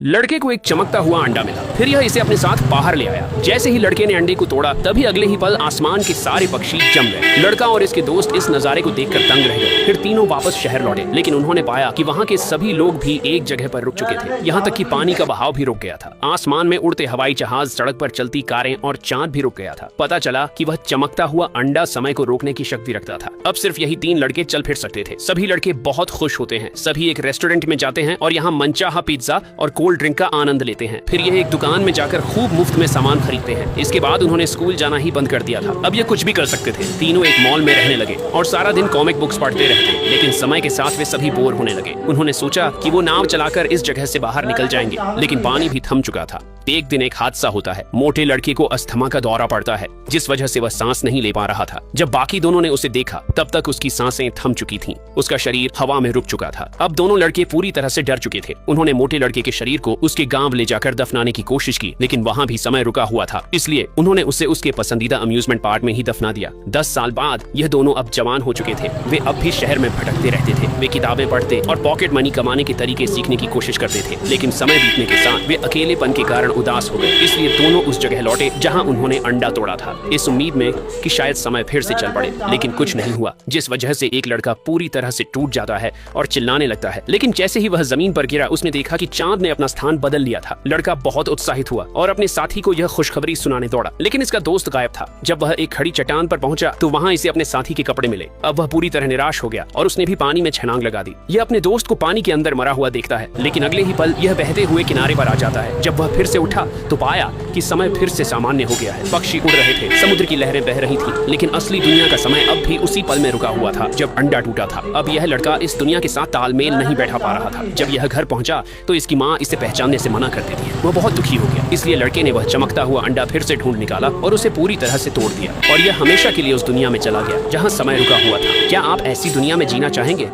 लड़के को एक चमकता हुआ अंडा मिला। फिर यह इसे अपने साथ बाहर ले आया। जैसे ही लड़के ने अंडे को तोड़ा तभी अगले ही पल आसमान के सारे पक्षी जम गए। लड़का और इसके दोस्त इस नजारे को देखकर दंग रह गए। फिर तीनों वापस शहर लौटे, लेकिन उन्होंने पाया कि वहाँ के सभी लोग भी एक जगह पर रुक चुके थे। यहाँ तक कि पानी का बहाव भी रुक गया था। आसमान में उड़ते हवाई जहाज, सड़क पर चलती कारें और चांद भी रुक गया था। पता चला कि वह चमकता हुआ अंडा समय को रोकने की शक्ति रखता था। अब सिर्फ यही तीन लड़के चल फिर सकते थे। सभी लड़के बहुत खुश होते हैं। सभी एक रेस्टोरेंट में जाते हैं और यहाँ मनचाहा पिज्जा और कोल्ड ड्रिंक का आनंद लेते हैं। फिर यह एक दुकान में जाकर खूब मुफ्त में सामान खरीदते हैं। इसके बाद उन्होंने स्कूल जाना ही बंद कर दिया था। अब ये कुछ भी कर सकते थे। तीनों एक मॉल में रहने लगे और सारा दिन कॉमिक बुक्स पढ़ते रहते। लेकिन समय के साथ वे सभी बोर होने लगे। उन्होंने सोचा कि वो नाव चलाकर इस जगह से बाहर निकल जाएंगे, लेकिन पानी भी थम चुका था। एक दिन एक हादसा होता है। मोटे लड़के को अस्थमा का दौरा पड़ता है, जिस वजह से वह सांस नहीं ले पा रहा था। जब बाकी दोनों ने उसे देखा तब तक उसकी सांसें थम चुकी थीं। उसका शरीर हवा में रुक चुका था। अब दोनों लड़के पूरी तरह से डर चुके थे। उन्होंने मोटे लड़के के शरीर को उसके गांव ले जाकर दफनाने की कोशिश की, लेकिन वहां भी समय रुका हुआ था। इसलिए उन्होंने उसे उसके पसंदीदा अम्यूजमेंट पार्क में ही दफना दिया। 10 साल बाद यह दोनों अब जवान हो चुके थे। वे अब भी शहर में भटकते रहते थे। वे किताबें पढ़ते और पॉकेट मनी कमाने के तरीके सीखने की कोशिश करते थे। लेकिन समय बीतने के साथ वे अकेलेपन के कारण उदास हो गए। इसलिए दोनों उस जगह लौटे जहां उन्होंने अंडा तोड़ा था, इस उम्मीद में कि शायद समय फिर से चल पड़े। लेकिन कुछ नहीं हुआ, जिस वजह से एक लड़का पूरी तरह से टूट जाता है और चिल्लाने लगता है। लेकिन जैसे ही वह जमीन पर गिरा, उसने देखा कि चांद ने अपना स्थान बदल लिया था। लड़का बहुत उत्साहित हुआ और अपने साथी को यह खुशखबरी सुनाने दौड़ा, लेकिन इसका दोस्त गायब था। जब वह एक खड़ी चट्टान पर पहुंचा तो वहां इसे अपने साथी के कपड़े मिले। अब वह पूरी तरह निराश हो गया और उसने भी पानी में छलांग लगा दी। यह अपने दोस्त को पानी के अंदर मरा हुआ देखता है, लेकिन अगले ही पल यह बहते हुए किनारे पर आ जाता है। जब वह फिर से उठा तो पाया कि समय फिर से सामान्य हो गया है। पक्षी उड़ रहे थे, समुद्र की लहरें बह रही थी, लेकिन असली दुनिया का समय अब भी उसी पल में रुका हुआ था जब अंडा टूटा था। अब यह लड़का इस दुनिया के साथ तालमेल नहीं बैठा पा रहा था। जब यह घर पहुंचा तो इसकी माँ इसे पहचानने से मना कर देती है। वह बहुत दुखी हो गया। इसलिए लड़के ने वह चमकता हुआ अंडा फिर से ढूंढ निकाला और उसे पूरी तरह से तोड़ दिया, और यह हमेशा के लिए उस दुनिया में चला गया जहाँ समय रुका हुआ था। क्या आप ऐसी दुनिया में जीना चाहेंगे?